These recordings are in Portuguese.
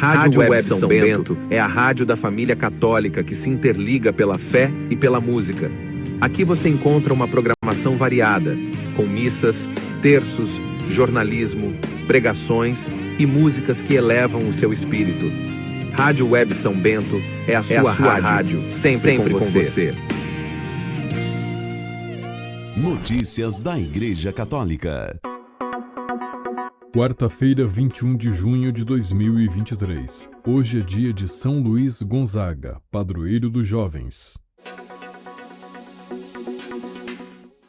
Rádio Web São Bento é a rádio da família católica que se interliga pela fé e pela música. Aqui você encontra uma programação variada, com missas, terços, jornalismo, pregações e músicas que elevam o seu espírito. Rádio Web São Bento é a sua rádio, sempre com você. Notícias da Igreja Católica. Quarta-feira, 21 de junho de 2023. Hoje é dia de São Luís Gonzaga, padroeiro dos jovens.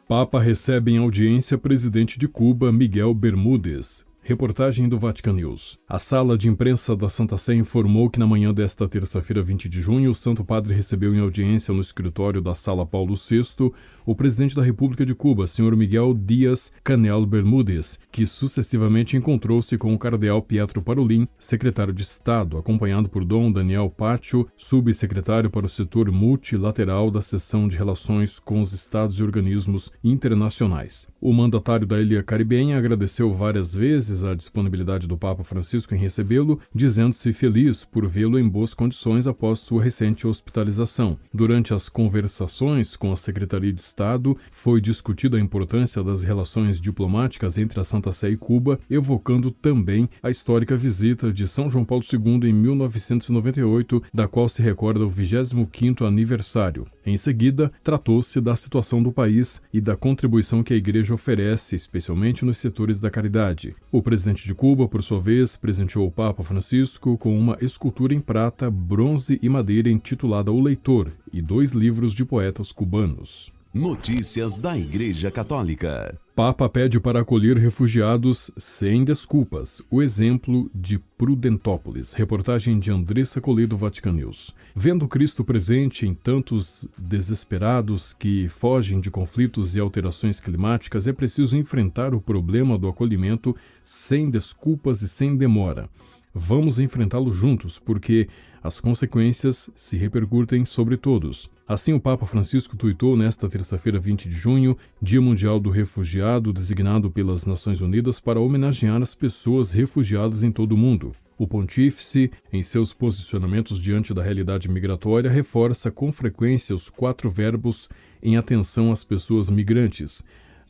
Papa recebe em audiência presidente de Cuba, Miguel Bermúdez. Reportagem do Vatican News. A sala de imprensa da Santa Sé informou que na manhã desta terça-feira, 20 de junho, o Santo Padre recebeu em audiência no escritório da Sala Paulo VI o presidente da República de Cuba, Sr. Miguel Díaz-Canel Bermúdez, que sucessivamente encontrou-se com o cardeal Pietro Parolin, secretário de Estado, acompanhado por Dom Daniel Paccio, subsecretário para o setor multilateral da Seção de Relações com os Estados e Organismos Internacionais. O mandatário da ilha caribenha agradeceu várias vezes a disponibilidade do Papa Francisco em recebê-lo, dizendo-se feliz por vê-lo em boas condições após sua recente hospitalização. Durante as conversações com a Secretaria de Estado, foi discutida a importância das relações diplomáticas entre a Santa Sé e Cuba, evocando também a histórica visita de São João Paulo II em 1998, da qual se recorda o 25º aniversário. Em seguida, tratou-se da situação do país e da contribuição que a Igreja oferece, especialmente nos setores da caridade. O presidente de Cuba, por sua vez, presenteou o Papa Francisco com uma escultura em prata, bronze e madeira intitulada O Leitor e 2 livros de poetas cubanos. Notícias da Igreja Católica. Papa pede para acolher refugiados sem desculpas. O exemplo de Prudentópolis. Reportagem de Andressa Colê do Vatican News. Vendo Cristo presente em tantos desesperados que fogem de conflitos e alterações climáticas, é preciso enfrentar o problema do acolhimento sem desculpas e sem demora. Vamos enfrentá-lo juntos, porque as consequências se repercutem sobre todos. Assim, o Papa Francisco tuitou nesta terça-feira, 20 de junho, Dia Mundial do Refugiado, designado pelas Nações Unidas para homenagear as pessoas refugiadas em todo o mundo. O pontífice, em seus posicionamentos diante da realidade migratória, reforça com frequência os 4 verbos em atenção às pessoas migrantes: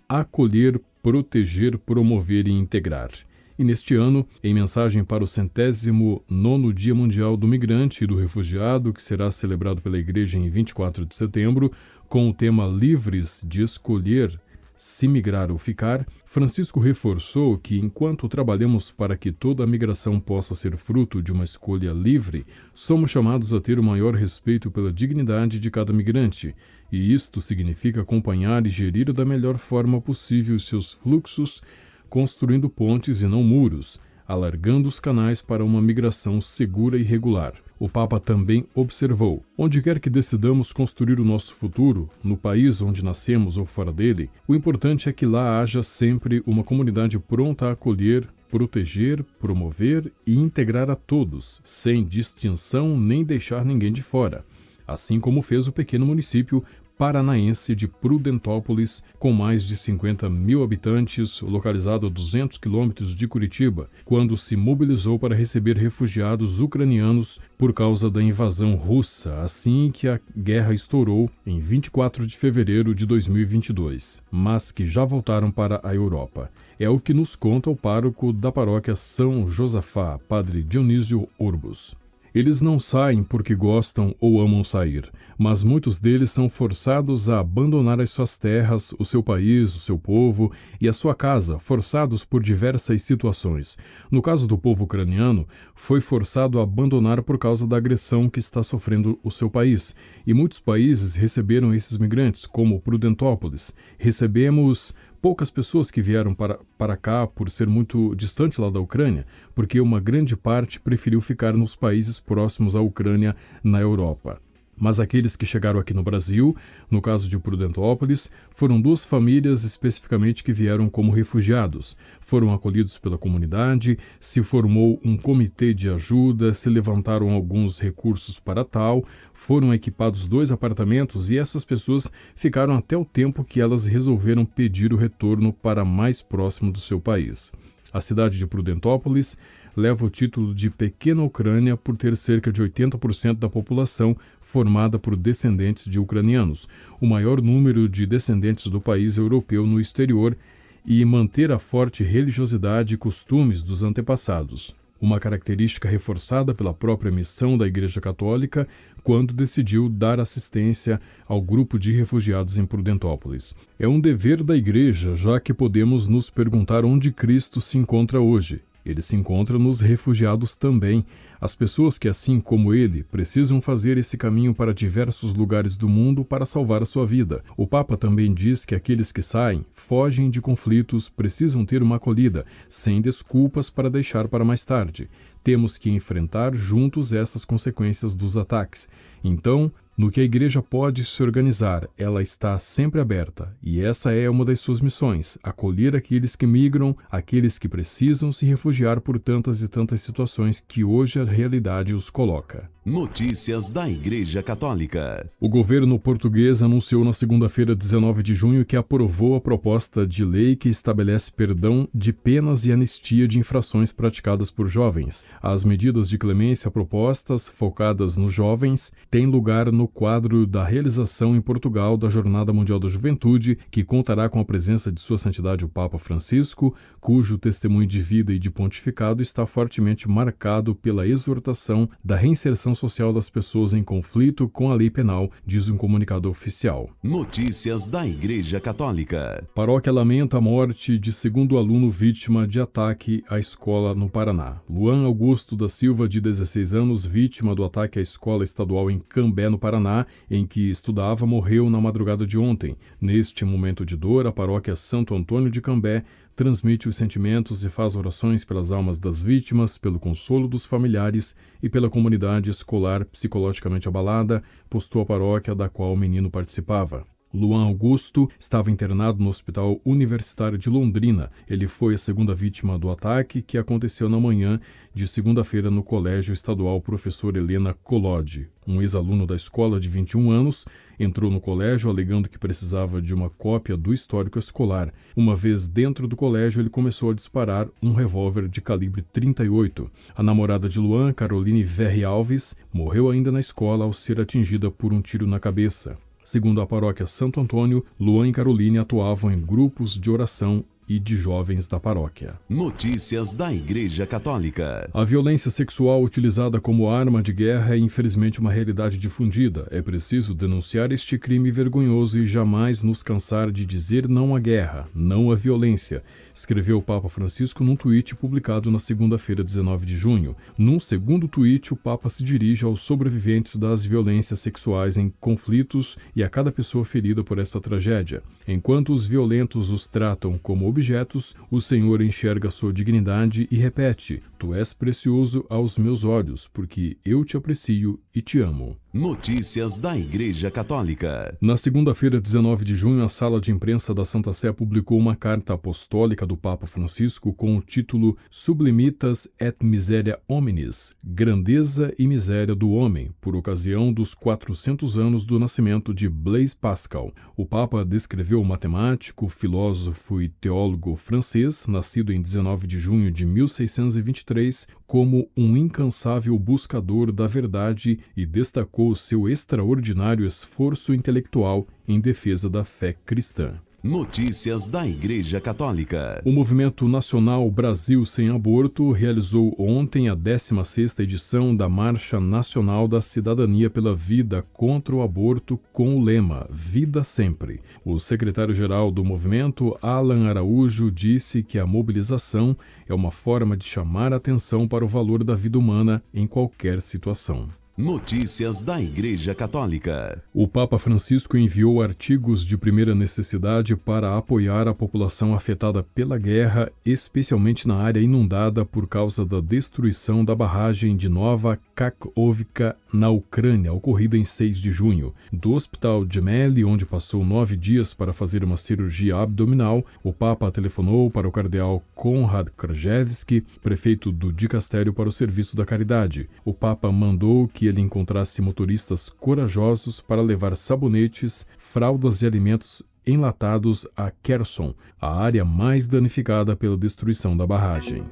acolher, proteger, promover e integrar. E neste ano, em mensagem para o 109º Dia Mundial do Migrante e do Refugiado, que será celebrado pela Igreja em 24 de setembro, com o tema Livres de Escolher se migrar ou ficar, Francisco reforçou que, enquanto trabalhamos para que toda a migração possa ser fruto de uma escolha livre, somos chamados a ter o maior respeito pela dignidade de cada migrante, e isto significa acompanhar e gerir da melhor forma possível os seus fluxos, construindo pontes e não muros, alargando os canais para uma migração segura e regular. O Papa também observou: onde quer que decidamos construir o nosso futuro, no país onde nascemos ou fora dele, o importante é que lá haja sempre uma comunidade pronta a acolher, proteger, promover e integrar a todos, sem distinção nem deixar ninguém de fora, assim como fez o pequeno município paranaense de Prudentópolis, com mais de 50 mil habitantes, localizado a 200 quilômetros de Curitiba, quando se mobilizou para receber refugiados ucranianos por causa da invasão russa, assim que a guerra estourou em 24 de fevereiro de 2022, mas que já voltaram para a Europa. É o que nos conta o pároco da paróquia São Josafá, padre Dionísio Urbus. Eles não saem porque gostam ou amam sair, mas muitos deles são forçados a abandonar as suas terras, o seu país, o seu povo e a sua casa, forçados por diversas situações. No caso do povo ucraniano, foi forçado a abandonar por causa da agressão que está sofrendo o seu país. E muitos países receberam esses migrantes, como Prudentópolis. Recebemos poucas pessoas que vieram para cá por ser muito distante lá da Ucrânia, porque uma grande parte preferiu ficar nos países próximos à Ucrânia, na Europa. Mas aqueles que chegaram aqui no Brasil, no caso de Prudentópolis, foram 2 famílias especificamente que vieram como refugiados. Foram acolhidos pela comunidade, se formou um comitê de ajuda, se levantaram alguns recursos para tal, foram equipados 2 apartamentos e essas pessoas ficaram até o tempo que elas resolveram pedir o retorno para mais próximo do seu país. A cidade de Prudentópolis leva o título de Pequena Ucrânia por ter cerca de 80% da população formada por descendentes de ucranianos, o maior número de descendentes do país europeu no exterior, e manter a forte religiosidade e costumes dos antepassados, uma característica reforçada pela própria missão da Igreja Católica quando decidiu dar assistência ao grupo de refugiados em Prudentópolis. É um dever da Igreja, já que podemos nos perguntar onde Cristo se encontra hoje. Ele se encontra nos refugiados também, as pessoas que, assim como ele, precisam fazer esse caminho para diversos lugares do mundo para salvar a sua vida. O Papa também diz que aqueles que saem, fogem de conflitos, precisam ter uma acolhida, sem desculpas para deixar para mais tarde. Temos que enfrentar juntos essas consequências dos ataques. Então, no que a Igreja pode se organizar, ela está sempre aberta, e essa é uma das suas missões, acolher aqueles que migram, aqueles que precisam se refugiar por tantas e tantas situações que hoje a realidade os coloca. Notícias da Igreja Católica. O governo português anunciou na segunda-feira, 19 de junho, que aprovou a proposta de lei que estabelece perdão de penas e anistia de infrações praticadas por jovens. As medidas de clemência propostas, focadas nos jovens, têm lugar no quadro da realização em Portugal da Jornada Mundial da Juventude, que contará com a presença de Sua Santidade o Papa Francisco, cujo testemunho de vida e de pontificado está fortemente marcado pela exortação da reinserção social das pessoas em conflito com a lei penal, diz um comunicado oficial. Notícias da Igreja Católica. Paróquia lamenta a morte de segundo aluno vítima de ataque à escola no Paraná. Luan Augusto da Silva, de 16 anos, vítima do ataque à escola estadual em Cambé, no Paraná, em que estudava, morreu na madrugada de ontem. Neste momento de dor, a paróquia Santo Antônio de Cambé transmite os sentimentos e faz orações pelas almas das vítimas, pelo consolo dos familiares e pela comunidade escolar psicologicamente abalada, postou a paróquia da qual o menino participava. Luan Augusto estava internado no Hospital Universitário de Londrina. Ele foi a segunda vítima do ataque, que aconteceu na manhã de segunda-feira no Colégio Estadual Professor Helena Collodi. Um ex-aluno da escola de 21 anos entrou no colégio alegando que precisava de uma cópia do histórico escolar. Uma vez dentro do colégio, ele começou a disparar um revólver de calibre 38. A namorada de Luan, Caroline Verri Alves, morreu ainda na escola ao ser atingida por um tiro na cabeça. Segundo a paróquia Santo Antônio, Luan e Caroline atuavam em grupos de oração e de jovens da paróquia. Notícias da Igreja Católica. A violência sexual utilizada como arma de guerra é infelizmente uma realidade difundida. É preciso denunciar este crime vergonhoso e jamais nos cansar de dizer não à guerra, não à violência, escreveu o Papa Francisco num tweet publicado na segunda-feira, 19 de junho. Num segundo tweet, o Papa se dirige aos sobreviventes das violências sexuais em conflitos e a cada pessoa ferida por esta tragédia. Enquanto os violentos os tratam como objetos, o Senhor enxerga sua dignidade e repete: Tu és precioso aos meus olhos, porque eu te aprecio e te amo. Notícias da Igreja Católica. Na segunda-feira, 19 de junho, a sala de imprensa da Santa Sé publicou uma carta apostólica do Papa Francisco com o título Sublimitas et Miseria Hominis, Grandeza e Miséria do Homem, por ocasião dos 400 anos do nascimento de Blaise Pascal. O Papa descreveu o matemático, filósofo e teólogo francês, nascido em 19 de junho de 1623, como um incansável buscador da verdade e destacou seu extraordinário esforço intelectual em defesa da fé cristã. Notícias da Igreja Católica. O Movimento Nacional Brasil Sem Aborto realizou ontem a 16ª edição da Marcha Nacional da Cidadania pela Vida contra o Aborto com o lema Vida Sempre. O secretário-geral do movimento, Alan Araújo, disse que a mobilização é uma forma de chamar a atenção para o valor da vida humana em qualquer situação. Notícias da Igreja Católica. O Papa Francisco enviou artigos de primeira necessidade para apoiar a população afetada pela guerra, especialmente na área inundada por causa da destruição da barragem de Nova Kakhovka, na Ucrânia, ocorrida em 6 de junho. Do Hospital Gemelli, onde passou 9 dias para fazer uma cirurgia abdominal, o Papa telefonou para o cardeal Konrad Krajewski, prefeito do Dicastério para o Serviço da Caridade. O Papa mandou que ele encontrasse motoristas corajosos para levar sabonetes, fraldas e alimentos enlatados a Kherson, a área mais danificada pela destruição da barragem.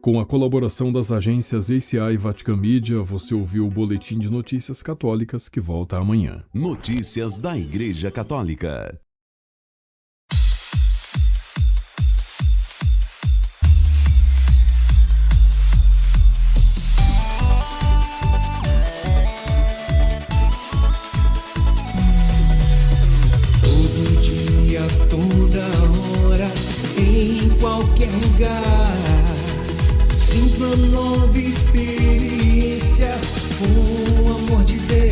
Com a colaboração das agências ACI e Vatican Media, você ouviu o Boletim de Notícias Católicas, que volta amanhã. Notícias da Igreja Católica. Todo dia, toda hora, em qualquer lugar. Sinto uma nova experiência com o amor de Deus.